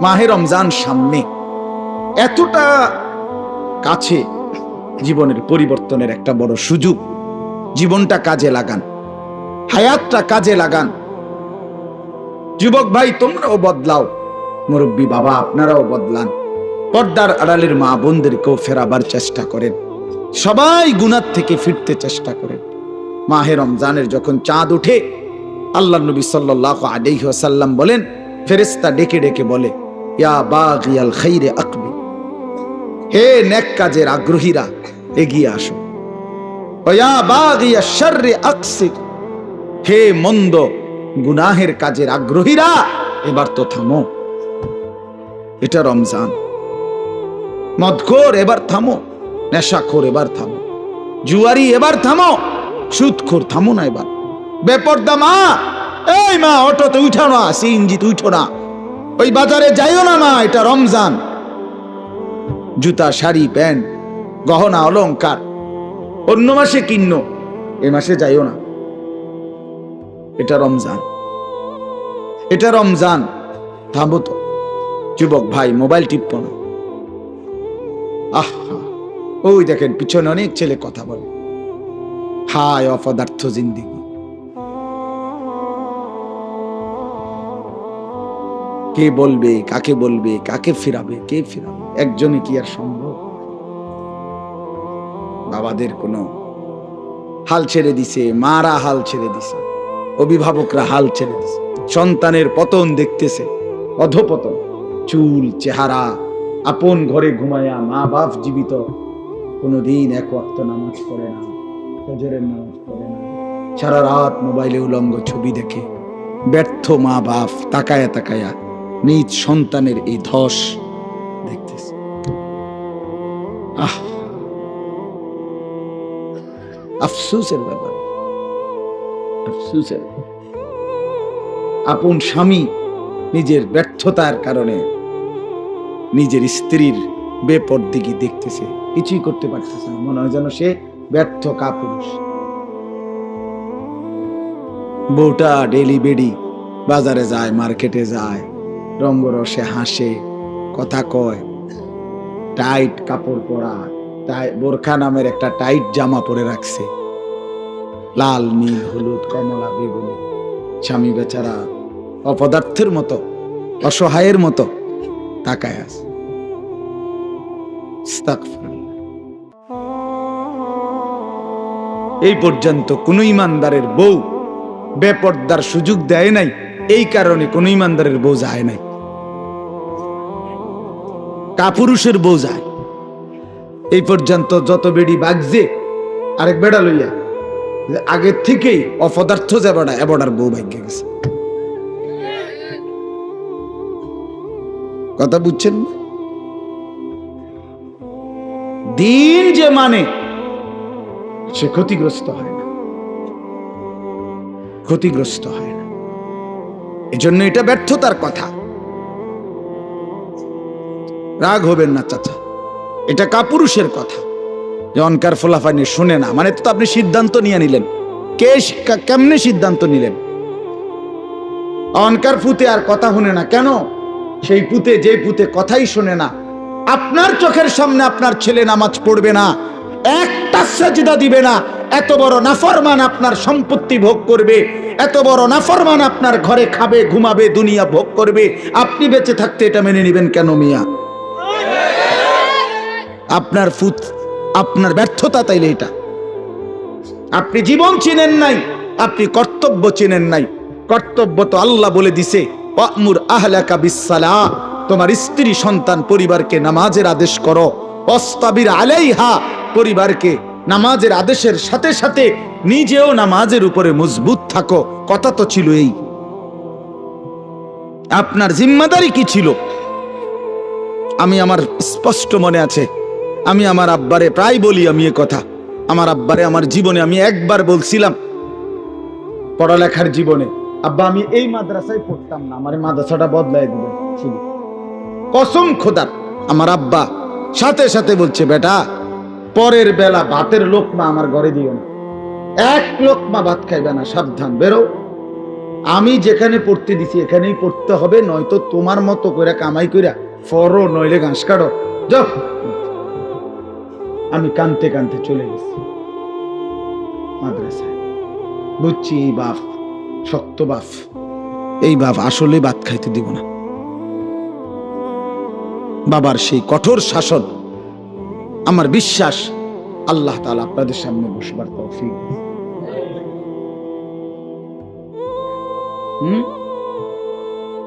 মাহে রমজান সামনে, এতটা কাছে, জীবনের পরিবর্তনের একটা বড় সুযোগ। জীবনটা কাজে লাগান, হায়াতটা কাজে লাগান। যুবক ভাই তোমরাও বদলাও, মুরব্বী বাবা আপনারাও বদলান, পর্দার আড়ালের মা বোনদেরকেও ফেরাবার চেষ্টা করেন, সবাই গুনাহ থেকে ফিরতে চেষ্টা করেন। মাহে রমজানের যখন চাঁদ উঠে, আল্লাহ নবী সাল্লাল্লাহু আলাইহি ওয়াসাল্লাম বলেন, ফেরেশতা ডেকে ডেকে বলে, ইয়া বাগিয়াল খাইরে আকবি, হে নেক কাজের আগ্রহীরা এগিয়ে আসো, ইয়া বাগিয়াশ শাররি আকসির, হে মন্দ গুনাহের কাজের আগ্রহীরা এবার তো থামো। এটা রমজান। মদখোর এবার থামো, নেশাখোর এবার থামো, জুয়ারি এবার থামো, সুদখোর থামো না এবার। বেপরদা মা, এই মা অটোতে উঠো না, সিএনজিতে উঠো না, ওই বাজারে যাইও না মা, এটা রমজান। জুতা শাড়ি প্যান্ট গহনা অলংকার অন্য মাসে কিনো, এ মাসে যাইও না, এটা রমজান। এটা রমজান, থামো তো। যুবক ভাই মোবাইল টিপো না। আহা, ওই দেখেন পিছনে অনেক ছেলে কথা বলে, হায় অপদার্থ জিন্দেগি। কে বলবে, কাকে বলবে, কাকে ফিরাবে, কে ফিরাবে? একজনে কি আর সম্ভব? বাবাদের কোনো হাল ছেড়ে দিছে, মারা হাল ছেড়ে দিছে, অভিভাবকরা হাল ছেড়ে দিছে, সন্তানের পতন দেখতেছে, অধপতন। চুল চেহারা, আপন ঘরে ঘুমায়া মা বাপ জীবিত, কোনদিন এক ওয়াক্ত নামাজ পড়ে না, ফজরের নামাজ পড়ে না, সারা রাত মোবাইলে উলঙ্গ ছবি দেখে। ব্যর্থ মা বাপ তাকায়া তাকায়া নিজ সন্তানের এই ধস দেখতেছে। আফসোসের ব্যাপার, আফসোসের। আপন স্বামী নিজের ব্যর্থতার কারণে নিজের স্ত্রীর বেপরদিগি দেখতেছে, কিছুই করতে পারতেছে না, মনে হয় যেন সে ব্যর্থ কাপুরুষ। বউটা ডেলি বেডি, বাজারে যায়, মার্কেটে যায়, রঙ্গরসে হাসে, কথা কয়, টাইট কাপড় পরা, বোরখা নামের একটা টাইট জামা পরে রাখছে, লাল নীল হলুদ কমলা বেগুনি। স্বামী বেচারা অপদার্থের মতো, অসহায়ের মতো তাকায় আছে। এই পর্যন্ত কোন ইমানদারের বউ বেপর্দার সুযোগ দেয় নাই, এই কারণে কোন ইমানদারের বউ যায় নাই। কাপুরুষের বউ যায়। এই পর্যন্ত যত বেড়ি বাগছে আরেক বেড়া লইয়া, আগের থেকেই অপদার্থ যে বেড়া, এবড়ার বউ ভাগ্যে গেছে। কথা বুঝছেন? দিন যে মানে সে ক্ষতিগ্রস্ত হয় না, ক্ষতিগ্রস্ত হয় না। এজন্য এটা ব্যর্থতার কথা। রাগ হবেন না চাচা, এটা কাপুরুষের কথা। যে অনকার ফোলাফানি শুনে না, মানে তো আপনি সিদ্ধান্ত নিয়ে নিলেন। কেমনে সিদ্ধান্ত নিলেন? অনকার পুতে আর কথা শুনে না কেন? সেই পুতে, যে পুতে কথাই শোনে না, আপনার চোখের সামনে আপনার ছেলে নামাজ পড়বে না, একটা সাজদা দিবে না, এত বড় নাফরমান আপনার সম্পত্তি ভোগ করবে, এত বড় নাফরমান আপনার ঘরে খাবে, ঘুমাবে, দুনিয়া ভোগ করবে, আপনি বেঁচে থাকতে এটা মেনে নেবেন কেন মিয়া? আপনার ফুত, আপনার ব্যর্থতা তাইলে এটা। আপনি জীবন চিনেন নাই, আপনি কর্তব্য চিনেন নাই। কর্তব্য তো আল্লাহ বলে দিছে, ওয়ামুর আহলাকা বিসসালাহ, তোমার স্ত্রী সন্তান পরিবারকে নামাজের আদেশ করো, ওয়াসতাবির আলাইহা, পরিবারকে নামাজের আদেশের সাথে সাথে নিজেও নামাজের উপরে মজবুত থাকো। কথা তো ছিল এই। আপনার জিম্মাদারি কি ছিল? আমি, আমার স্পষ্ট মনে আছে, আমি আমার আব্বারে প্রায় বলি, আমি এ কথা আমার আব্বারে আমার জীবনে আমি একবার বলছিলাম, পড়ালেখার জীবনে, আব্বা আমি এই মাদ্রাসায় পড়তাম না, আমার মাদ্রাসাটা বদলাই দিবেন শুধু। কসম খোদার, আমার আব্বা সাথে সাথে বলছে, বেটা পরের বেলা ভাতের লোকমা আমার ঘরে দিও না, এক লোকমা ভাত খাইবে না, সাবধান, বেরো। আমি যেখানে পড়তে দিছি এখানেই পড়তে হবে, নয়তো তোমার মতো করে কামাই কইরা ফরো, নইলে ঘাস কাটো যাও। আমি কানতে কানতে চলে গেছি মাদ্রাসায়। বুঝছি এই বাপ শক্ত বাপ, এই বাপ আসলে ভাত খাইতে দিব না। বাবার সেই কঠোর শাসন, আমার বিশ্বাস আল্লাহ তাআলা আপনাদের সামনে বসবার তৌফিক।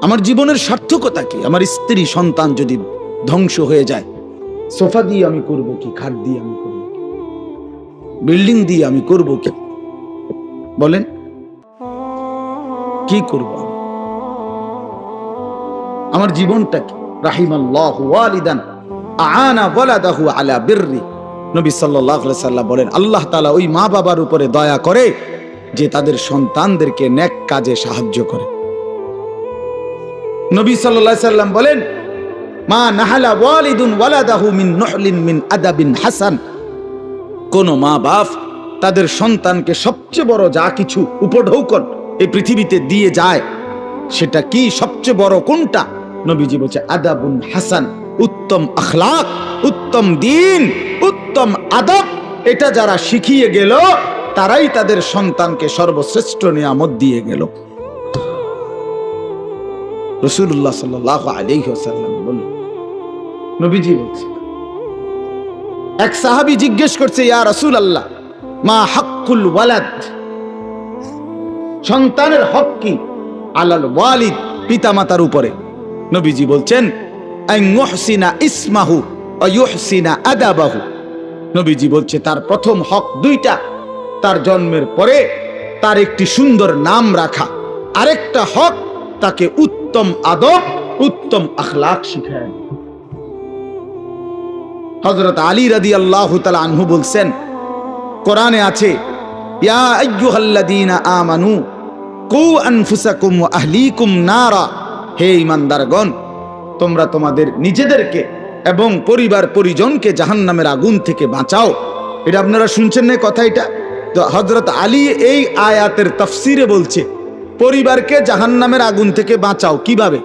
আমার জীবনের সার্থকতা কি? আমার স্ত্রী সন্তান যদি ধ্বংস হয়ে যায়, সোফা দিয়ে আমি করব কি? খাট দিয়ে আমি করব কি? বিল্ডিং দিয়ে আমি করব কি? বলেন কি করব? আমার জীবনটা কি? রাহিমাল্লাহু ওয়ালিদান আ'আনা ওয়ালাদাহু আলা বিররি। নবী সাল্লাল্লাহু আলাইহি সাল্লাম বলেন, আল্লাহ তাআলা ওই মা বাবার উপরে দয়া করে যে তাদের সন্তানদেরকে নেক কাজে সাহায্য করে। নবী সাল্লাল্লাহু আলাইহি সাল্লাম বলেন, মা নাহালা ওয়ালিদুন ওয়ালাদাহু মিন নুহলিন মিন আদাবিন হাসান। কোন মা বাপ তাদের সন্তানকে সবচেয়ে বড় যা কিছু উপঢৌকন এই পৃথিবীতে দিয়ে যায়, সেটা কি? সবচেয়ে বড় কোনটা? নবীজি বলছে আদাবুন হাসান, উত্তম আখলাক, উত্তম দ্বীন, উত্তম আদব। এটা যারা শিখিয়ে গেল তারাই তাদের সন্তানকে সর্বশ্রেষ্ঠ নিয়ামত দিয়ে গেল। রাসূলুল্লাহ সাল্লাল্লাহু আলাইহি ওয়াসাল্লাম বলেন, নবীজি বলছে, এক সাহাবী জিজ্ঞেস করছে, ইয়া রাসূলুল্লাহ মা হাক্কুল ওয়ালাদ, সন্তানের হক কি? আলাল ওয়ালিদ, পিতামাতার উপরে। নবীজি বলছেন আন ইউহসিনা ইসমাহু ওয়া ইউহসিনা আদাবাহু। নবীজি বলছে তার প্রথম হক দুইটা, তার জন্মের পরে তার একটি সুন্দর নাম রাখা, আরেকটা হক তাকে উত্তম আদব, উত্তম আখলাক শিখায়। হযরত আলী রাদিয়াল্লাহু তাআলা আনহু বলছেন, কোরআনে আছে, ইয়া আইয়ুহাল্লাযীনা আমানু কু আনফুসাকুম ওয়া আহলিকুম নারা। হে ঈমানদারগণ, তোমরা তোমাদের নিজেদেরকে এবং পরিবার পরিজনকে জাহান্নামের আগুন থেকে বাঁচাও। এটা আপনারা শুনছেন না কথা? এটা তো হযরত আলী এই আয়াতের তাফসিরে বলছে পরিবারকে জাহান্নামের আগুন থেকে বাঁচাও কিভাবে?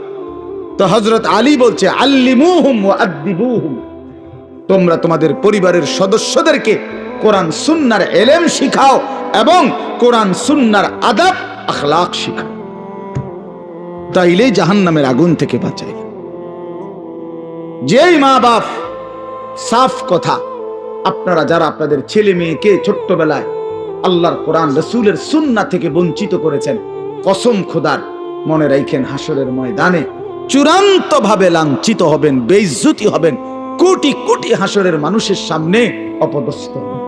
তো হযরত আলী বলছে আল্লিমুহুম ওয়া আদ্দিবুহুম, তোমরা তোমাদের পরিবারের সদস্যদেরকে কোরআন সুন্নাহর ইলম শিখাও এবং কোরআন সুন্নাহর আদব আখলাক শিখাও, তাইলেই জাহান্নামের আগুন থেকে বাঁচাই। যেই মা বাপ, সাফ কথা, আপনারা যারা আপনাদের ছেলে মেয়েকে ছোট্টবেলায় আল্লাহর কোরআন রাসূলের সুন্নাহ থেকে বঞ্চিত করেছেন, কসম খোদার, মনে রাখেন হাসরের ময়দানে চূড়ান্ত ভাবে লাঞ্ছিত হবেন, বেইজ্জতি হবেন, কোটি কোটি হাসরের মানুষের সামনে অপদস্থ হবেন।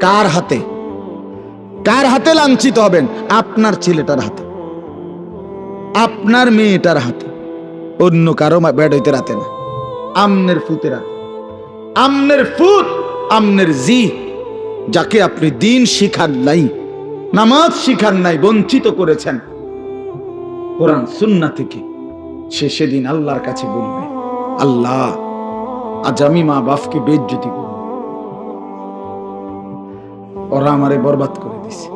কার হাতে? কার হাতে লাঞ্ছিত হবেন? আপনার ছেলেটার হাতে, আপনার মেয়েটার হাতে, অন্য কারো বেড়াইতে রাতে না, আমনের ফুতের হাতে। আমনের ফুত, আমনের জি, যাকে আপনি দিন শিখান নাই, নামাজ শিখান নাই, বঞ্চিত করেছেন কোরআন সুন্নাহ থেকে, সে সেদিন আল্লাহর কাছে বলবে, আল্লাহ আজ আমি মা বাপকে বেইজ্জতি করব, ওরা আমারে বরবাদ করে দিছে,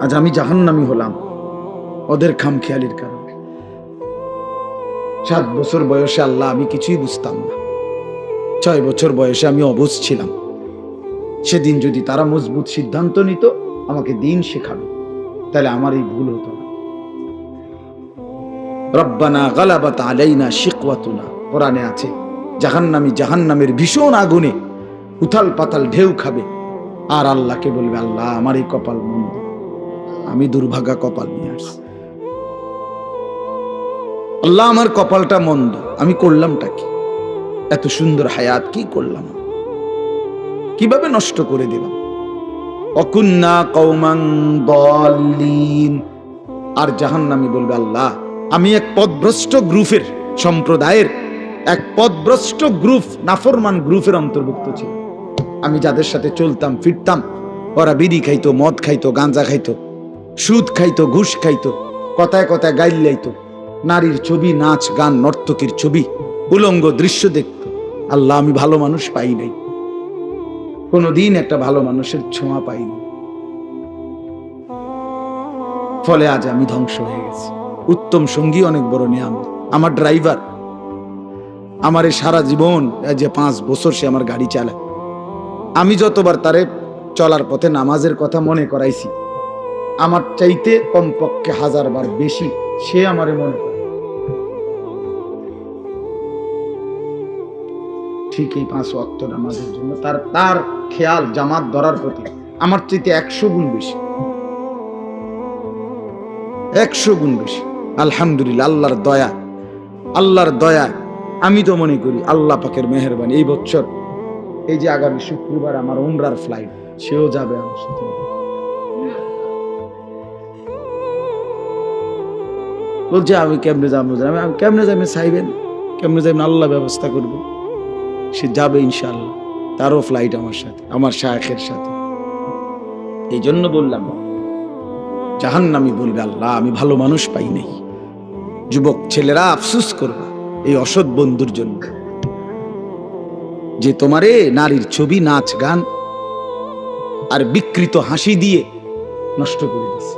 আজ আমি জাহান্নামী হলাম ওদের খামখেয়ালির কারণে। 7 বছর বয়সে আল্লাহ আমি কিছুই বুঝতাম না, 6 বছর বয়সে আমি অবুঝ ছিলাম। সেদিন যদি তারা মজবুত সিদ্ধান্ত নিত আমাকে দিন শেখাবে, তাহলে আমার এই ভুল হতো না। রব্বানা গালাবাত আলাইনা শিকওয়াতুনা, কোরআনে আছে, জাহান্নামী জাহান্নামের ভীষণ আগুনে উথাল পাতাল ঢেউ খাবে, আর আল্লাহকে বলবে, আল্লাহ আমার এই কপাল মন্দ, আমি দুর্ভাগা কপাল নিয়ে আসছি, আল্লাহ আমার কপালটা মন্দ, আমি করলামটা কি? এত সুন্দর হায়াত কি করলাম, কিভাবে নষ্ট করে দিলাম? অকুন্না কওমান দাল্লিন। আর জাহান্নামী বলবে, আল্লাহ আমি এক পথভ্রষ্ট গ্রুপের, সম্প্রদায়ের এক পথভ্রষ্ট গ্রুপ, নাফরমান গ্রুপের অন্তর্ভুক্ত ছিল। আমি যাদের সাথে চলতাম ফিরতাম, ওরা বিড়ি খাইতো, মদ খাইতো, গাঁজা খাইতো, সুদ খাইতো, ঘুষ খাইতো, কথায় কথায় গাইল লাইতো, নারীর ছবি, নাচ গান, নর্তকীর ছবি, উলঙ্গ দৃশ্য দেখত। আল্লাহ আমি ভালো মানুষ পাই নাই, কোনদিন একটা ভালো মানুষের ছোঁয়া পাইনি। ফলে আজ আমি ধ্বংস হয়ে গেছি। উত্তম সঙ্গী অনেক বড় নিয়ামত। আমার ড্রাইভার আমার সারা জীবন, যে 5 বছর সে আমার গাড়ি চালায়, আমি যতবার তারে চলার পথে নামাজের কথা মনে করাইছি, আমার চাইতে কমপক্ষে 1000 বার বেশি সে আমারে মনে করে। ঠিক এই 5 ওয়াক্ত নামাজের জন্য তার খেয়াল জামাত ধরার প্রতি আমার চাইতে 100 গুণ বেশি, 100 গুণ বেশি। আলহামদুলিল্লাহ, আল্লাহর দয়া। আমি তো মনে করি আল্লাহ পাকের মেহেরবানি। এই বছর, এই যে আগামী শুক্রবার আমার উমরার ফ্লাইট, সেও যাবে আমার সাথে। বলছে আমি কেমনে যাবো, আমি কেমনে যাবেন চাইবেন, কেমনে যাবেন আল্লাহ ব্যবস্থা করব। সে যাবে ইনশাআল্লাহ, তারও ফ্লাইট আমার সাথে, আমার শায়েখের সাথে। এই জন্য বললাম, জাহান্নামী বলবে আল্লাহ আমি ভালো মানুষ পাই নাই। যুবক ছেলেরা আফসোস করবা এই অসৎ বন্ধুর জন্য, যে তোমারে নারীর ছবি, নাচ গান আর বিকৃত হাসি দিয়ে নষ্ট করে দিছে।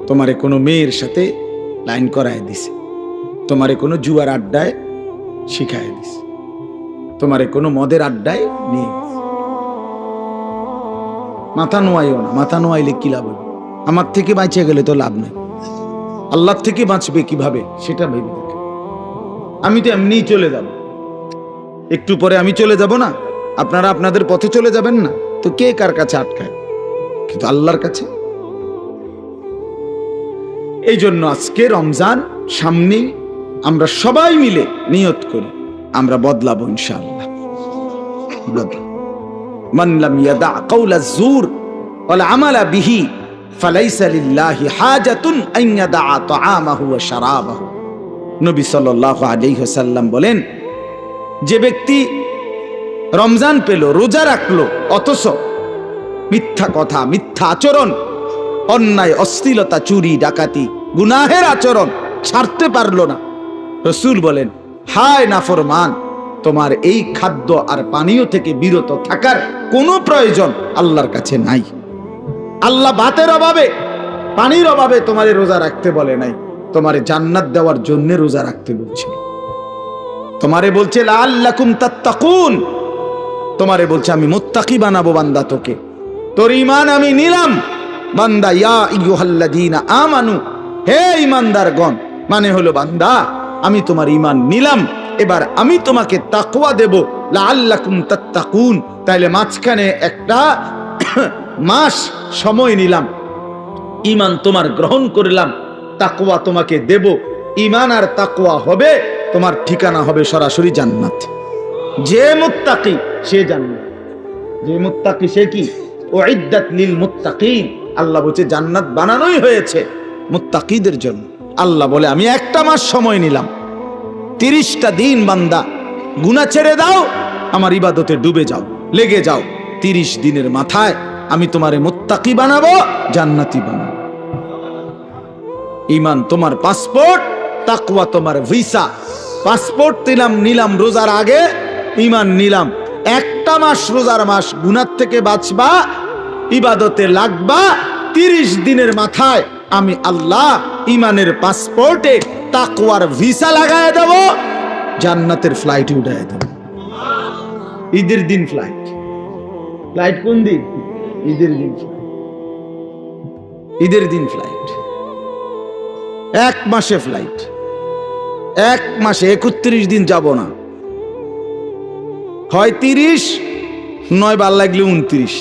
তোমারে কোনো মেয়ের সাথে লাইন করায় দিছে, তোমারে কোনো জুয়ার আড্ডায় শিখায় দিছে, তোমারে কোনো মদের আড্ডায় নিয়ে গেছে। মাথা নোয়াইও না, মাথা নোয়াইলে কি লাভ হবে? আমার থেকে বাঁচিয়ে গেলে তো লাভ নেই, আল্লাহর থেকে বাঁচবে কিভাবে সেটা ভেবে দেখে। আমি তো এমনিই চলে যাব, একটু পরে আমি চলে যাব না, আপনারা আপনাদের পথে চলে যাবেন না, তো কে কার কাছে আটকায়? কিন্তু আল্লাহর কাছে। এই জন্য আজকে রমজান সামনেই, আমরা সবাই মিলে নিয়ত করি আমরা বদলাবো ইনশাআল্লাহ। মান লাম ইয়াদা কাওলা যুর ওয়াল আমালা বিহি ফালাইসা লিল্লাহি হাজাতুন আন ইয়াদা তাআমাহু ওয়া শারাবাহু। নবী সাল্লাল্লাহু আলাইহি ওয়াসাল্লাম বলেন, যে ব্যক্তি রমজান পেল, রোজা রাখলো, অথচ মিথ্যা কথা, মিথ্যা আচরণ, অন্যায়, অশ্লীলতা, চুরি, ডাকাতি, গুনাহের আচরণ ছাড়তে পারলো না, রাসূল বলেন, হায় নাফরমান, তোমার এই খাদ্য আর পানীয় থেকে বিরত থাকার কোনো প্রয়োজন আল্লাহর কাছে নাই। আল্লাহ ভাতের অভাবে, পানির অভাবে তোমারে রোজা রাখতে বলে নাই, তোমারে জান্নাত দেওয়ার জন্য রোজা রাখতে বলছিল। তোমারে বলছে লাআল্লাকুম তাত্তাকুন, তোমারে বলছে আমি মুত্তাকি বানাবো বান্দা তোকে, তোর ঈমান আমি নিলাম বান্দা। ইয়া আইয়ুহাল্লাযীনা আমানু, হে ঈমানদারগণ, মানে হলো বান্দা আমি তোমার ঈমান নিলাম, এবার আমি তোমাকে তাকওয়া দেব, লাআল্লাকুম তাত্তাকুন। তাইলে মাঝখানে একটা মাস সময় নিলাম, ঈমান তোমার গ্রহণ করলাম, তাকওয়া তোমাকে দেব। ঈমান আর তাকওয়া হবে, তোমার ঠিকানা হবে সরাসরি জান্নাত। যে মুত্তাকি সে জান্নাত, যে মুত্তাকি সে কি? উইদ্দাত লিল মুত্তাকিন। আল্লাহ বলছে জান্নাত বানানোই হয়েছে মুত্তাকিদের জন্য। আল্লাহ বলে আমি একটা মাস সময় নিলাম, 30টা দিন বান্দা গুনাহ ছেড়ে দাও, আমার ইবাদতে ডুবে যাও, লেগে যাও। 30 দিনের মাথায় আমি তোমারে মুত্তাকি বানাবো, জান্নাতি বানাবো। ঈমান তোমার পাসপোর্ট, তাকওয়া তোমার ভিসা। পাসপোর্ট নিলাম রোজার আগে, ঈমান নিলাম। একটা মাস রোজার মাস, গুনাহ থেকে বাঁচবা, ইবাদতে লাগবা। 30 দিনের মাথায় আমি আল্লাহ ঈমানের পাসপোর্টে তাকওয়ার ভিসা লাগায় দেব, জান্নাতের ফ্লাইটে উঠায় দেব। ঈদের দিন ফ্লাইট। ফ্লাইট কোন দিন? ঈদের দিন ফ্লাইট। ঈদের দিন ফ্লাইট, 1 মাসে ফ্লাইট, 1 মাসে 31 দিন যাব না, হয় 30, নয় বার লাগলে 29,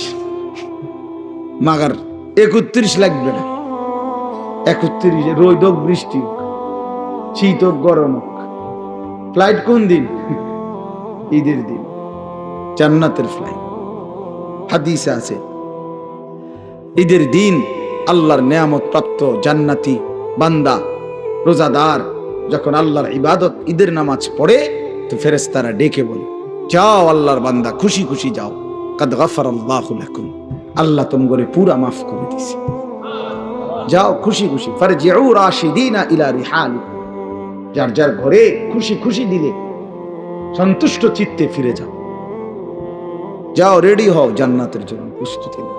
মাগার 31 লাগবে না। 31 রোদ হোক, বৃষ্টি হোক, শীত হোক, গরম হোক, ফ্লাইট কোন দিন? ঈদের দিন, জান্নাতের ফ্লাইট। হাদিসে আছে ঈদের দিন আল্লাহর নেয়ামত প্রাপ্ত জান্নাতি বান্দা, রোজাদার যখন আল্লাহর ইবাদত, ঈদের নামাজ পড়ে, তো ফেরেশতারা ডেকে বলে, যাও আল্লাহর বান্দা, খুশি খুশি যাও, কাদ গাফারাল্লাহু লাকুম, আল্লাহ তোমাকে পুরা মাফ করে দিয়েছে, যাও খুশি খুশি। ফারজিউ রাশিদিনা ইলা রিহালিকুম, যার যার ঘরে খুশি খুশি দিলে সন্তুষ্ট চিত্তে ফিরে যাও, যাও রেডি হও জান্নাতের জন্য প্রস্তুতি নাও।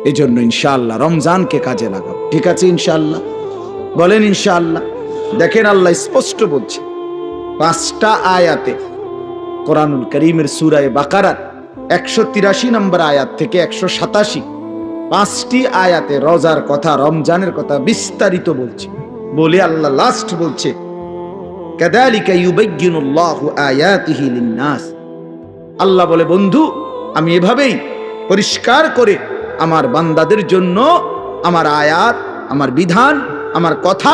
এজন্য ইনশাআল্লাহ রমজানকে কাজে লাগাবো। ঠিক আছে ইনশাআল্লাহ? বলেন ইনশাআল্লাহ। দেখেন আল্লাহ স্পষ্ট বলছে 5টা আয়াতে, কোরআনুল কারীমের সূরা বাকারার 183 নম্বর আয়াত থেকে 187, 5টি আয়াতে রোজার কথা, রমজানের কথা বিস্তারিত বলছে। বলে আল্লাহ লাস্ট বলছে কাযালিকা ইউবায়্যিনুল্লাহু আয়াতিহি লিন-নাস। আল্লাহ বলে, বন্ধু আমি এভাবেই পরিষ্কার করে আমার বান্দাদের জন্য আমার আয়াত, আমার বিধান, আমার কথা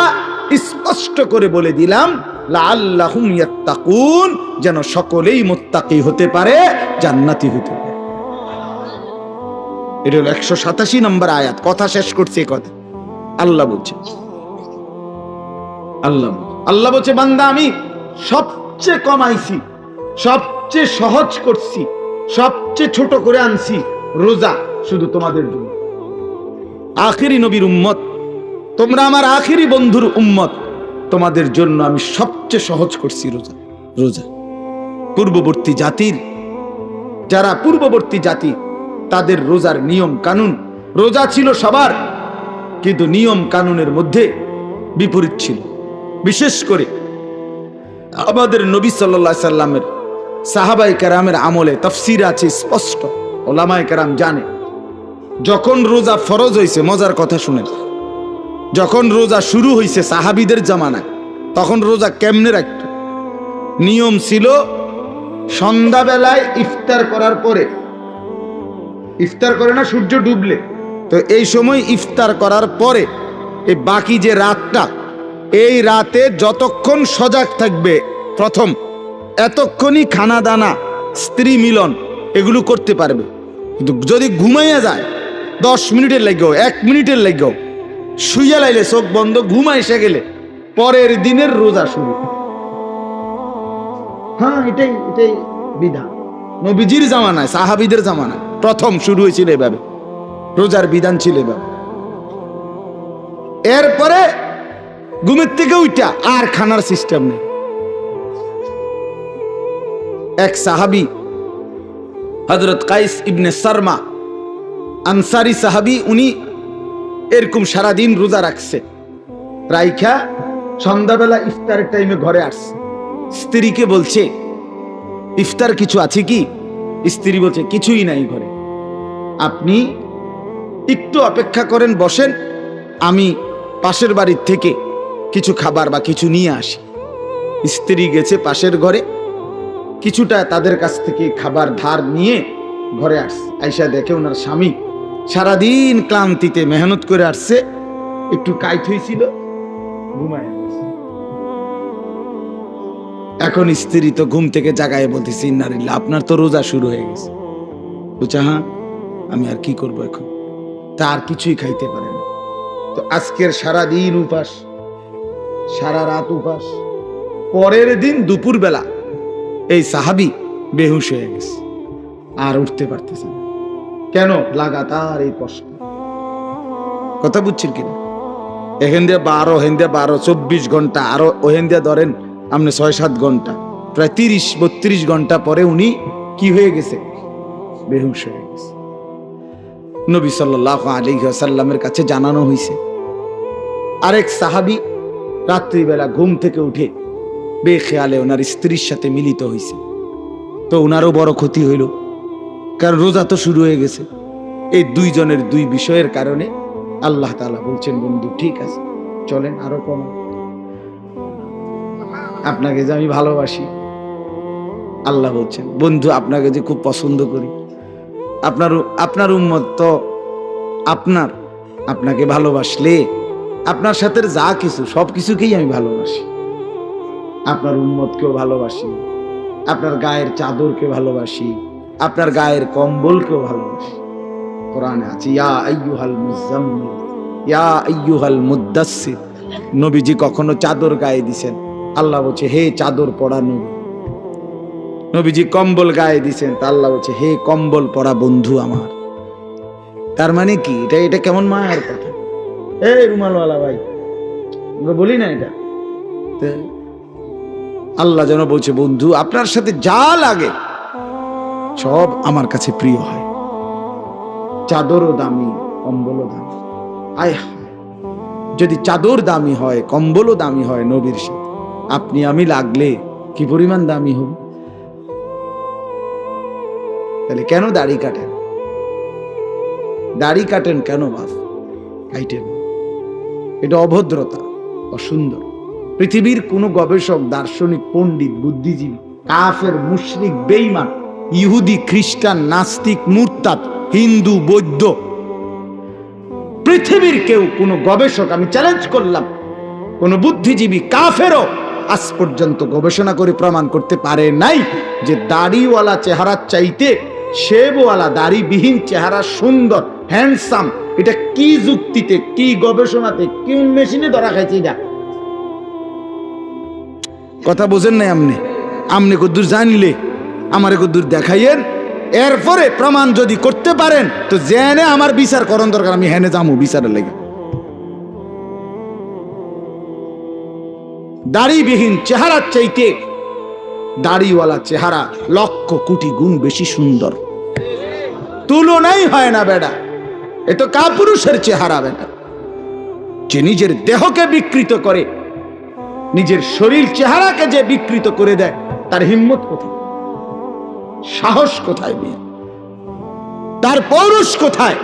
স্পষ্ট করে বলে দিলাম, লাআল্লাহুম ইয়াত্তাকুন, যেন সকলেই মুত্তাকি হতে পারে, জান্নাতি হতে পারে। এটা হলো 187 নম্বর আয়াত। কথা শেষ করছে কথা আল্লাহ বলছে। আল্লাহ বলছে, বান্দা আমি সবচেয়ে কমাইছি, সবচেয়ে সহজ করছি, সবচেয়ে ছোট করে আনছি রোজা শুধু তোমাদের জন্য। আখিরি নবীর উম্মত তোমরা, আমার আখিরি বন্ধুর উম্মত, তোমাদের জন্য আমি সবচেয়ে সহজ করছি রোজা। রোজা পূর্ববর্তী জাতির, যারা পূর্ববর্তী জাতি, তাদের রোজার নিয়ম কানুন, রোজা ছিল সবার, কিন্তু নিয়ম কানুনের মধ্যে বিপরীত ছিল। বিশেষ করে আমাদের নবী সাল্লাল্লাহু আলাইহি সাল্লামের সাহাবায়ে কেরামের আমলে তাফসীর আছে স্পষ্ট, ওলামায়ে কেরাম জানে, যখন রোজা ফরজ হয়েছে, মজার কথা শুনেন, যখন রোজা শুরু হয়েছে সাহাবীদের জামানায়, তখন রোজা কেমনে রাখত? নিয়ম ছিল সন্ধ্যাবেলায় ইফতার করার পরে, ইফতার করে না সূর্য ডুবলে, তো এই সময় ইফতার করার পরে এই বাকি যে রাতটা, এই রাতে যতক্ষণ সজাগ থাকবে প্রথম, এতক্ষণই খানা দানা, স্ত্রী মিলন এগুলো করতে পারবে। কিন্তু যদি ঘুমাইয়া যায় 10 মিনিটের লাগেও, 1 মিনিটের লাগেও, শুইয়া লাইলে চোখ বন্ধ, ঘুমা এসে গেলে পরের দিনের রোজা শুরু। হ্যাঁ, এটাই বিধান। নবীজির জামানায়, সাহাবীদের জামানায় প্রথম শুরু হয়েছিল এভাবে, রোজার বিধান ছিল এভাবে। এরপরে ঘুমের থেকে উঠা আর খানার সিস্টেম নেই। এক সাহাবী হযরত কাইস ইবনে সারমা আনসারী সাহাবী, উনি এরকম সারাদিন রোজা রাখছে, রাইখা সন্ধ্যাবেলা ইফতারের টাইমে ঘরে আসছে। স্ত্রীকে বলছে, ইফতার কিছু আছে কি? স্ত্রী বলছে, কিছুই নাই ঘরে, আপনি একটু অপেক্ষা করেন, বসেন, আমি পাশের বাড়ির থেকে কিছু খাবার বা কিছু নিয়ে আসি। স্ত্রী গেছে পাশের ঘরে, কিছুটা তাদের কাছ থেকে খাবার ধার নিয়ে ঘরে আসছে। আইসা দেখে ওনার স্বামী সারাদিন ক্লান্তিতে মেহনত করে আসছে, একটু কাইত হয়েছিল, ঘুমায় গেছে। এখন স্ত্রী তো ঘুম থেকে জাগায় বলতেছে, ইন্নালিল্লাহ, আপনার তো রোজা শুরু হয়ে গেছে। বুঝা, হ্যাঁ, আমি আর কি করবো এখন, তার কিছুই খাইতে পারে না। তো আজকের সারাদিন উপাস, সারা রাত উপাস, পরের দিন দুপুর বেলা এই সাহাবী বেহুশ হয়ে গেছে, আর উঠতে পারতেছে না। কেন? লাগাতার এই কষ্ট। কথা বুঝছেন কিনা? এখান দিয়ে 12, হেন দিয়ে 12, 24 ঘন্টা, আরো ওহেন দিয়ে ধরেন আপনি 6-7 ঘন্টা, প্রায় 30-32 ঘন্টা পরে উনি কি হয়ে গেছে? বেহুশ হয়ে গেছে। নবী সাল্লাল্লাহু আলাইহি ওয়াসাল্লামের কাছে জানানো হয়েছে। আরেক সাহাবী রাত্রিবেলা ঘুম থেকে উঠে বেখেয়ালে ওনার স্ত্রীর সাথে মিলিত হয়েছে, তো ওনারও বড় ক্ষতি হইল, কারণ রোজা তো শুরু হয়ে গেছে। এই দুইজনের দুই বিষয়ের কারণে আল্লাহ তাআলা বলছেন, বন্ধু ঠিক আছে, চলেন আরো কম, আপনাকে যে আমি ভালোবাসি। আল্লাহ বলছেন, বন্ধু আপনাকে যে খুব পছন্দ করি, আপনার উম্মত তো আপনাকে ভালোবাসলে আপনার সাথে যা কিছু সব কিছুকেই আমি ভালোবাসি। আপনার উম্মতকেও ভালোবাসি, আপনার গায়ের চাদরকে ভালোবাসি, আপনার গায়ের কম্বলকেও ভালোবাসি। কোরআনে আছে, ইয়া আইয়ুহাল মুজাম্মিল, ইয়া আইয়ুহাল মুদ্দাসসির। নবীজি কখনো চাদর গায়ে দিছেন, আল্লাহ বলছে, হে চাদর পরা নবী। নবীজি কম্বল গায়ে দিছেন, তা আল্লাহ বলছে, হে কম্বল পরা বন্ধু আমার। তার মানে কি? এটা কেমন মায়ের কথা? এই রুমালওয়ালা ভাই, আমরা বলি না এটা? আল্লাহ যেন বলছে, বন্ধু আপনার সাথে যা লাগে সব আমার কাছে প্রিয় হয়। চাদরও দামি, কম্বলও দামি। আয় যদি চাদর দামি হয়, কম্বলও দামি হয় নবীর সাথে, আপনি আমি লাগলে কি পরিমাণ দামি হব? তাহলে কেন দাড়ি কাটেন? দাড়ি কাটেন কেন বাপ? কাটেন, এটা অভদ্রতা, অসুন্দর। পৃথিবীর কোন গবেষক, দার্শনিক, পণ্ডিত, বুদ্ধিজীবী, কাফের, মুশরিক, বেঈমান, ইহুদি, খ্রিস্টান, নাস্তিক, মুরতাদ, হিন্দু, বৌদ্ধ, পৃথিবীর কেউ, কোন গবেষক, আমি চ্যালেঞ্জ করলাম, কোন বুদ্ধিজীবী, কাফেরও আজ পর্যন্ত গবেষণা করে প্রমাণ করতে পারে নাই যে দাড়িওয়ালা চেহারার চাইতে শেবওয়ালা দাড়িবিহীন চেহারা সুন্দর, হ্যান্ডসাম। এটা কি যুক্তিতে, কি গবেষণাতে, কোন মেশিনে ধরা খাইছে? এটা কথা বোঝেন নাই আপনি? আপনি কদ্দুর জানলে আমারে কদ্দুর দেখাইয়েন, এরপরে প্রমাণ যদি করতে পারেন তো জেনে আমার বিচার করণ দরকার, আমি হেনে যাবো বিচারের লেগে। দাড়িবিহীন চেহারার চাইতে দাড়িওয়ালা চেহারা লক্ষ কোটি গুণ বেশি সুন্দর, তুলনাই হয় না বেটা। এ তো কাপুরুষের চেহারা বেটা, যে নিজের দেহকে বিকৃত করে, নিজের শরীর চেহারাকে যে বিকৃত করে দেয়, তার হিম্মত কোথায়, সাহস কোথায়, তার পৌরুষ কোথায়,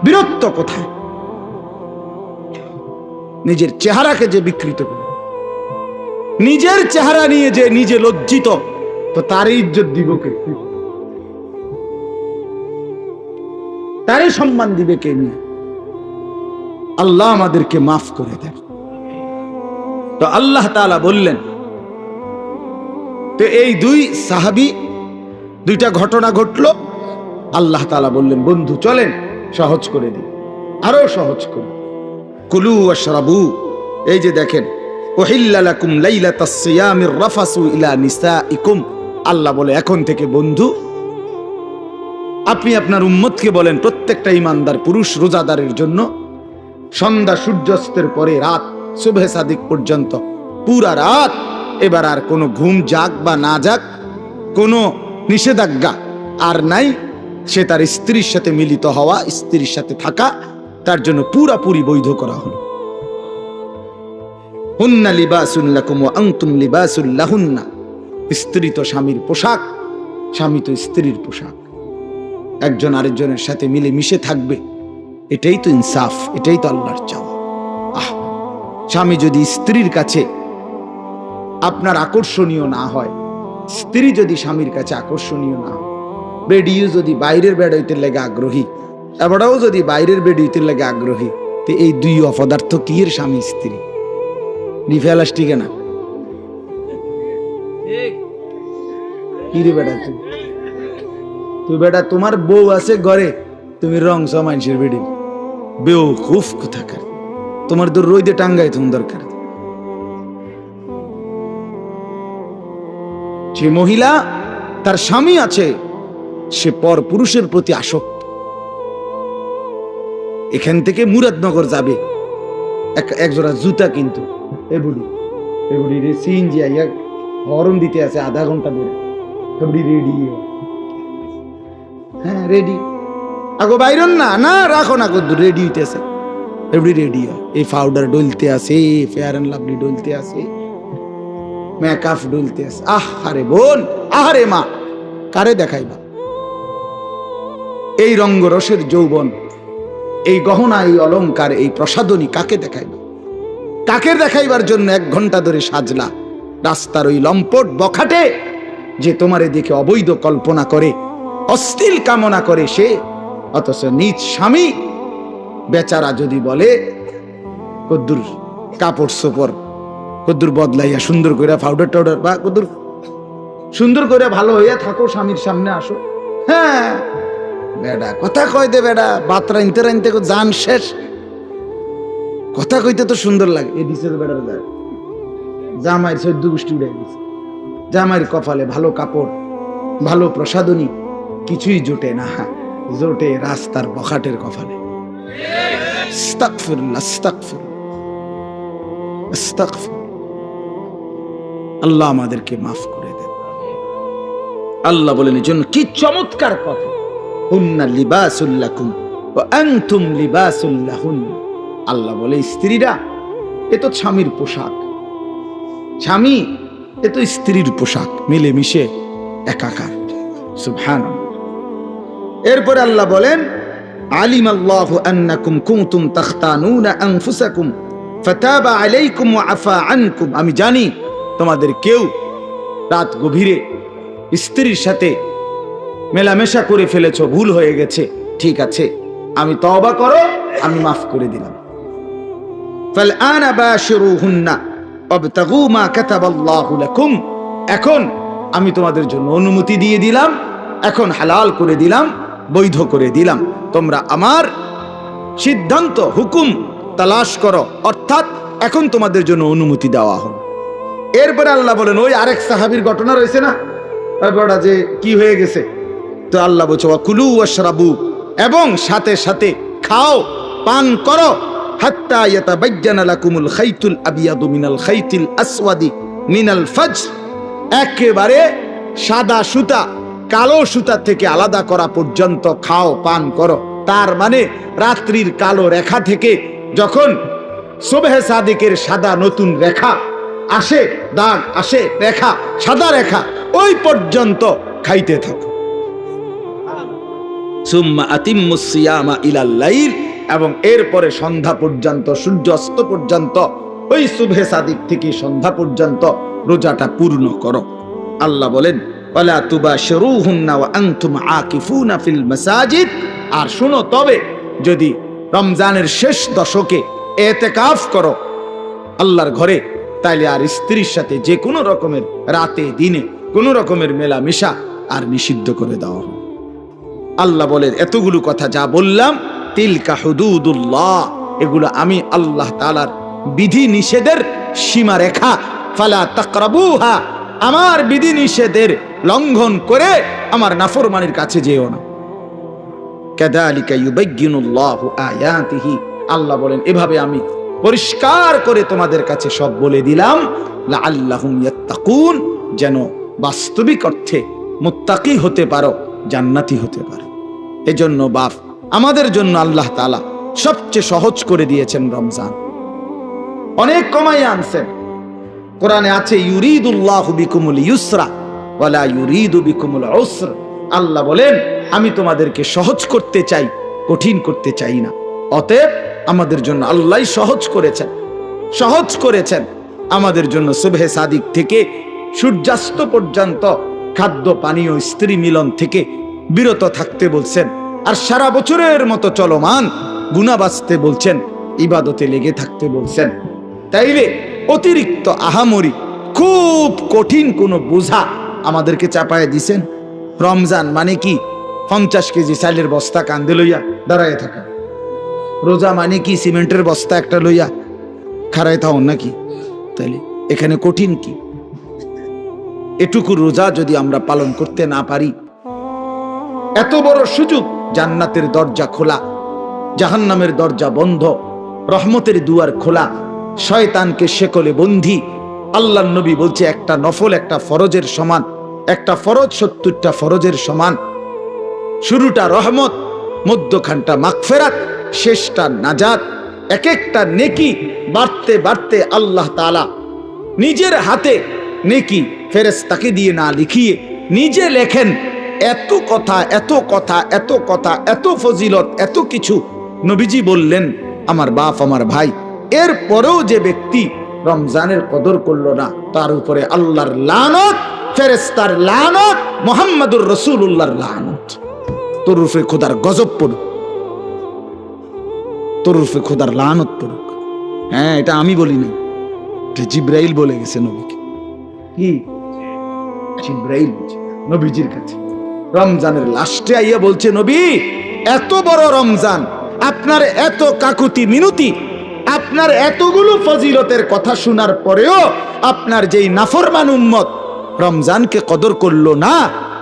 বীরত্ব কোথায়? নিজের চেহারাকে যে বিকৃত করে, নিজের চেহারা নিয়ে যে নিজে লজ্জিত, তো তারই ইজ্জত দিব কে? তারই সম্মান দিবে কে? নিয়ে আল্লাহ আমাদেরকে মাফ করে দেন। তো আল্লাহ তাআলা বললেন, তো এই দুই সাহাবী, দুইটা ঘটনা ঘটলো, আল্লাহ তাআলা বললেন, বন্ধু চলেন সহজ করে দিই, আরো সহজ করে। কুলু ওয়াশরাবু, এই যে দেখেন, উহিল্লা লাকুম লাইলাতাস সিয়ামির রাফাসু ইলা নিসাইকুম, আল্লাহ বলে এখন থেকে বন্ধু আপনি আপনার উম্মতকে বলেন, প্রত্যেকটা ইমানদার পুরুষ রোজাদারের জন্য সন্ধ্যা সূর্যাস্তের পরে রাত সুবহে সাদিক পর্যন্ত পুরা রাত এবার আর কোনো ঘুম যাক বা না যাক, কোনো নিষেধাজ্ঞা আর নাই। সে তার স্ত্রীর সাথে মিলিত হওয়া, স্ত্রীর সাথে থাকা তার জন্য পুরাপুরি বৈধ করা হলো। হুন্না লিবাসুন লাকুম ওয়া আনতুম লিবাসুল লাহুন্না, স্ত্রী তো স্বামীর পোশাক, স্বামী তো স্ত্রীর পোশাক, একজন আরেকজনের সাথে মিলে মিশে থাকবে, এটাই তো ইনসাফ, এটাই তো আল্লাহর চাওয়া। স্বামী যদি স্ত্রীর কাছে আপনার আকর্ষণীয় না হয়, স্ত্রী যদি স্বামীর কাছে আকর্ষণীয় না হয়, বেডিও যদি বাইরের বেড হইতে লেগে আগ্রহী, এবারও যদি বাইরের বেড হইতে লেগে আগ্রহী, তো এই দুই অপদার্থ কি এর স্বামী স্ত্রী? নিফেলাস ঠিক না? কি রে বেটা, তুই বেটা তোমার বউ আছে ঘরে, তুমি রং মানুষের বেডি, বেওকুফ কোথাকার, তোমার তো রোদে টাঙ্গাই তুমি দরকার। যে মহিলা তার স্বামী আছে, সে পর পুরুষের প্রতি আসক্ত। এখান থেকে মুরাদনগর যাবে এক জোড়া জুতা, কিন্তু এবুড়ি রে সিএনজি আইয়া হরন দিতে আছে আধা ঘন্টা ধরে, এবুড়ি রেডি, হ্যাঁ রেডি, আগো বাইরন না, না রাখো না, কত রেডি হইতেছে, এবুড়ি রেডি, এই পাউডার ডলতে আছে, ফেয়ার এন্ড লাভলি ডলতে আছে, মেকআপ ডলতে আছে। আহারে বোন, আহারে মা, কারে দেখাইবা এই রঙ্গরসের যৌবন, এই গহনা, এই অলংকার, এই প্রসাদনী কাকে দেখাইবা? কাকে দেখাইবার জন্য 1 ঘন্টা ধরে সাজলা? রাস্তার ওই লম্পট বখাটে যে তোমারে দেখে অবৈধ কল্পনা করে, অশ্লীল কামনা করে সে, অথচ নিজ স্বামী বেচারা যদি বলে কদ্দুর কাপড় সোপড় কদ্দুর বদলাইয়া সুন্দর করে পাউডার টাউডার বা কদ্দুর সুন্দর করে ভালো হইয়া থাকো, স্বামীর সামনে আসো, হ্যাঁ বেডা কথা কয় দে, বেডা বাত রাইনতে রাইনতে জান শেষ, কথা কইতে তো সুন্দর লাগে। এ দিছে বেড়ার যায় জামাইয়ের 14 গোষ্ঠী উড়াই দিছে, জামাইয়ের কপালে ভালো কাপড়, ভালো প্রসাদনী কিছুই জোটে না, জোটে রাস্তার বখাটের কপালে। আস্তাগফিরুল্লাহ, আস্তাগফিরুল্লাহ, আস্তাগফিরুল্লাহ। আল্লাহ আমাদেরকে মাফ করে দেন। আল্লাহ বলেন এজন্য কি চমৎকার কথা, হুন্না লিবাসুল লাকুম ওয়া আনতুম লিবাসুল লাহুন। আল্লাহ বলে স্ত্রীরা এ তো স্বামীর পোশাক, স্বামী এ তো স্ত্রীর পোশাক, মিলেমিশে একাকার। সুবহানাল্লাহ। এরপরে আল্লাহ বলেন আলিমাল্লাহু আন্নাকুম কুনতুম তাখতানুনা আনফুসাকুম ফাতাবা আলাইকুম ওয়া আফা আনকুম। আমি জানি তোমাদের কেউ রাত গভীরে স্ত্রীর সাথে মেলামেশা করে ফেলেছো, ভুল হয়ে গেছে, ঠিক আছে, আমি তওবা করো, আমি মাফ করে দিলাম। ফালআনা বাশিরুহুন্না ওয়াবতাগু মা কাতাবাল্লাহু লাকুম। এখন আমি তোমাদের জন্য অনুমতি দিয়ে দিলাম, এখন হালাল করে দিলাম, বৈধ করে দিলাম, তোমরা আমার সিদ্ধান্ত হুকুম তালাশ করো, অর্থাৎ এখন তোমাদের জন্য অনুমতি দেওয়া হলো। এরপরে আল্লাহ বলেন ওই আরেক সাহাবীর ঘটনা রয়েছে না, তারপরটা যে কি হয়ে গেছে, তো আল্লাহ বলছে ওয়াকুলু ওয়াশরাবু, এবং সাথে সাথে খাও পান করো, হাত্তা ইয়াতাবায়্যানা লাকুমুল খাইতুল আবিয়াদু মিনাল খাইতিল আসওয়াদি মিনাল ফজর, একেবারে সাদা সুতা কালো সুতা থেকে আলাদা করা পর্যন্ত খাও পান করো। তার মানে রাত্রির কালো রেখা থেকে যখন সুবহে সাদিকের সাদা নতুন রেখা আসে, দাগ আসে, রেখা সাদা রেখা, ওই পর্যন্ত খাইতে থাকো। সুম্মা আতিম্মুস সিয়ামা ইলাল লাইল, এবং এরপরে সন্ধ্যা পর্যন্ত, সূর্য অস্ত পর্যন্ত, ওই সুবহে সাদিক থেকে সন্ধ্যা পর্যন্ত রোজাটা পূর্ণ করো। আল্লাহ বলেন ওয়ালা তুবাশিরুহুন্না ওয়া আনতুম আকিফুনা ফিল মাসাজিদ। আর শুনো, তবে যদি রমজানের শেষ দশকে ইতিকাফ করো আল্লাহর ঘরে, তাইলে আর স্ত্রীর সাথে যে কোনো রকমের রাতে দিনে কোনো রকমের মেলামেশা আর নিষিদ্ধ করে দেওয়া হবে। আল্লাহ বলেন এতগুলো কথা যা বললাম তিলকা হুদুদুল্লাহ, এগুলো আমি আল্লাহ তাআলার বিধি নিষেধের সীমারেখা, ফালা তাকরাবুহা, আমার বিধি নিষেধের লঙ্ঘন করে আমার নাফরমানির কাছে যেও না। কাযালিকা ইউবায়্যিনুল্লাহু আয়াতিহি, আল্লাহ বলেন এভাবে আমি পরিষ্কার করে তোমাদের কাছে সব বলে দিলাম, লাআল্লাহুম ইয়াত্তাকুন, যেন বাস্তবিক অর্থে মুত্তাকি হতে পারো, জান্নাতি হতে পারো। এজন্য বাপ আমাদের জন্য আল্লাহ তাআলা সবচেয়ে সহজ করে দিয়েছেন রমজান, অনেক কমাই আনছেন। কোরআনে আছে ইউরিদুল্লাহু বিকুমুল ইউসরা ওয়ালা ইউরিদু বিকুমুল উসর। আল্লাহ বলেন আমি তোমাদেরকে সহজ করতে চাই, কঠিন করতে চাই না। অতএব আমাদের জন্য আল্লাহ সহজ করেছেন আমাদের জন্য সুবহে সাদিক থেকে সূর্যাস্ত পর্যন্ত খাদ্য পানীয় স্ত্রী মিলন থেকে বিরত থাকতে বলছেন, আর সারা বছরের মতো চলমান গুনাহ বাঁচতে বলছেন, ইবাদতে লেগে থাকতে বলছেন। তাইলে অতিরিক্ত আহামরি খুব কঠিন কোন বোঝা আমাদেরকে চাপায় দিছেন? রমজান মানে কি 50 কেজি চালের বস্তা কান্দে লইয়া দাঁড়ায় থাকা? রোজা মানে কি সিমেন্টের বস্তা একটা লইয়া খাড়ায় থাকুন নাকি? তাইলে এখানে কঠিন কি? এটুকু রোজা যদি আমরা পালন করতে না পারি, এত বড় সুযোগ, জান্নাতের দরজা খোলা, জাহান্নামের দরজা বন্ধ, রহমতের দুয়ার খোলা, শয়তানকে শেকলে বন্ধি। আল্লাহর নবী বলছে একটা নফল একটা ফরজের সমান, একটা ফরজ 70টা ফরজের সমান। শুরুটা রহমত, মধ্যখানটা মাগফিরাত, শেষটা নাজাত। এক একটা নেকি বাড়তে বাড়তে আল্লাহ তাআলা নিজের হাতে নেকি ফেরেশতাকে দিয়ে না লিখিয়ে নিজে লেখেন। এত কথা, এত কথা, এত কথা, এত ফজিলত, এত কিছু নবীজি বললেন আমার বাপ আমার ভাই। এর পরেও যে ব্যক্তি রমজানের কদর করলো না, তার উপরে আল্লাহর লানত, ফেরেশতার লানত, মুহাম্মদুর রাসূলুল্লাহর লানত। তোর উপরে খোদার গজব পড়ুক, তোর উপরে খোদার লানত পড়ুক। হ্যাঁ, এটা আমি বলি না, এটা জিবরাইল বলে গেছে নবীকে। কি জিবরাইল নবীজির কাছে রমজানের লাস্টে আইয়া বলছে, নবী এত বড় রমজান, আপনার এত কাকুতি মিনতি, আপনার এতগুলো ফজিলতের কথা শোনার পরেও আপনার যেই নাফরমান উম্মত রমজানকে কদর করলো না,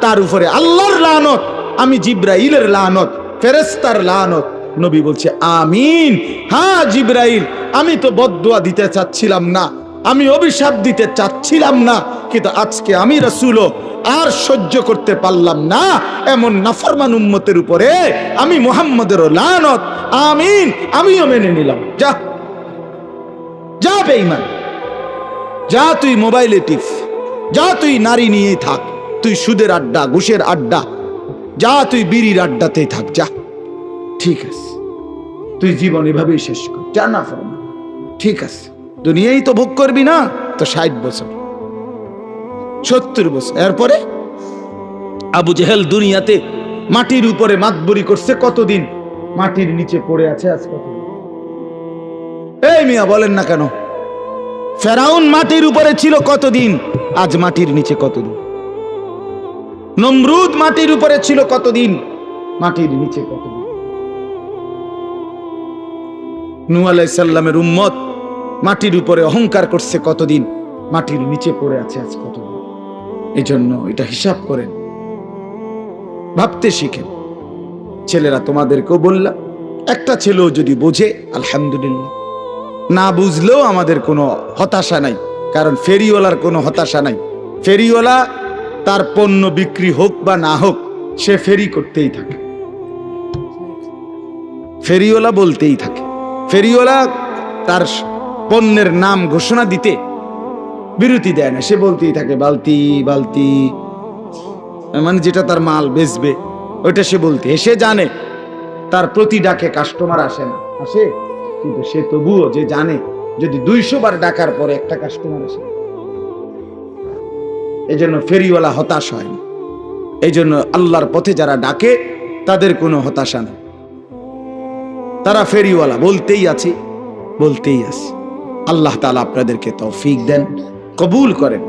তার উপরে আল্লাহর লানত, আমি জিবরাইলের লানত, ফেরেশতার লানত। নবী বলছে আমিন। হ্যাঁ জিবরাইল, আমি তো বদদুয়া দিতে চাচ্ছিলাম না, আমি অভিশাপ দিতে চাচ্ছিলাম না, কিন্তু আজকে আমি রাসূল আর সহ্য করতে পারলাম না, এমন নাফরমান উম্মতের উপরে আমি মুহাম্মদেরও লানত, আমিন, আমিও মেনে নিলাম। যা যা বেঈমান, যা তুই মোবাইলে টিপ, যা তুই নারী নিয়েই থাক, তুই সুদের আড্ডা, ঘুষের আড্ডা, যা তুই বিড়ির আড্ডাতেই থাক, যা, ঠিক আছে, তুই জীবন এভাবেই শেষ কর, যা না ফরমান, ঠিক আছে, দুনিয়ায় তো ভোগ করবি না তো 60 বছর 70 বছর। এরপরে আবু জেহেল দুনিয়াতে মাটির উপরে মাতবরি করছে কতদিন, মাটির নিচে পড়ে আছে আজ কতদিন? এই মিয়া বলেন না কেন? ফেরাউন মাটির উপরে ছিল কতদিন, আজ মাটির নিচে কতদিন? নমরুদ মাটির উপরে ছিল কতদিন, মাটির নিচে কতদিন? নূহ আলাইহিস সালামের উম্মত মাটির উপরে অহংকার করছে কতদিন, মাটির নিচে পড়ে আছে আজ কতদিন? এই জন্য এটা হিসাব করেন, ভাবতে শিখেন। ছেলেরা তোমাদেরকেও বললাম, একটা ছেলেও যদি বোঝে আলহামদুলিল্লাহ, না বুঝলেও আমাদের কোনো হতাশা নাই, কারণ ফেরিওয়ালার কোনো হতাশা নাই। ফেরিওয়ালা তার পণ্য বিক্রি হোক বা না হোক, সে ফেরি করতেই থাকে, ফেরিওয়ালা বলতেই থাকে। ফেরিওয়ালা তার পণ্যের নাম ঘোষণা দিতে বিরতি দেয় না, সে বলতেই থাকে বালতি বালতি, মানে যেটা তার মাল বেচবে ওইটা সে বলতে। সে জানে তার প্রতি ডাকে কাস্টমার আসে না, আসে, কিন্তু সে তবুও যে জানে যদি 200 বার ডাকার পরে একটা কাস্টমার আসে, এই জন্য ফেরিওয়ালা হতাশ হয় না। এই জন্য আল্লাহর পথে যারা ডাকে তাদের কোনো হতাশা নেই, তারা ফেরিওয়ালা বলতেই আছে, বলতেই আছে। আল্লাহ তাআলা আপনাদেরকে তৌফিক দেন, কবুল করেন।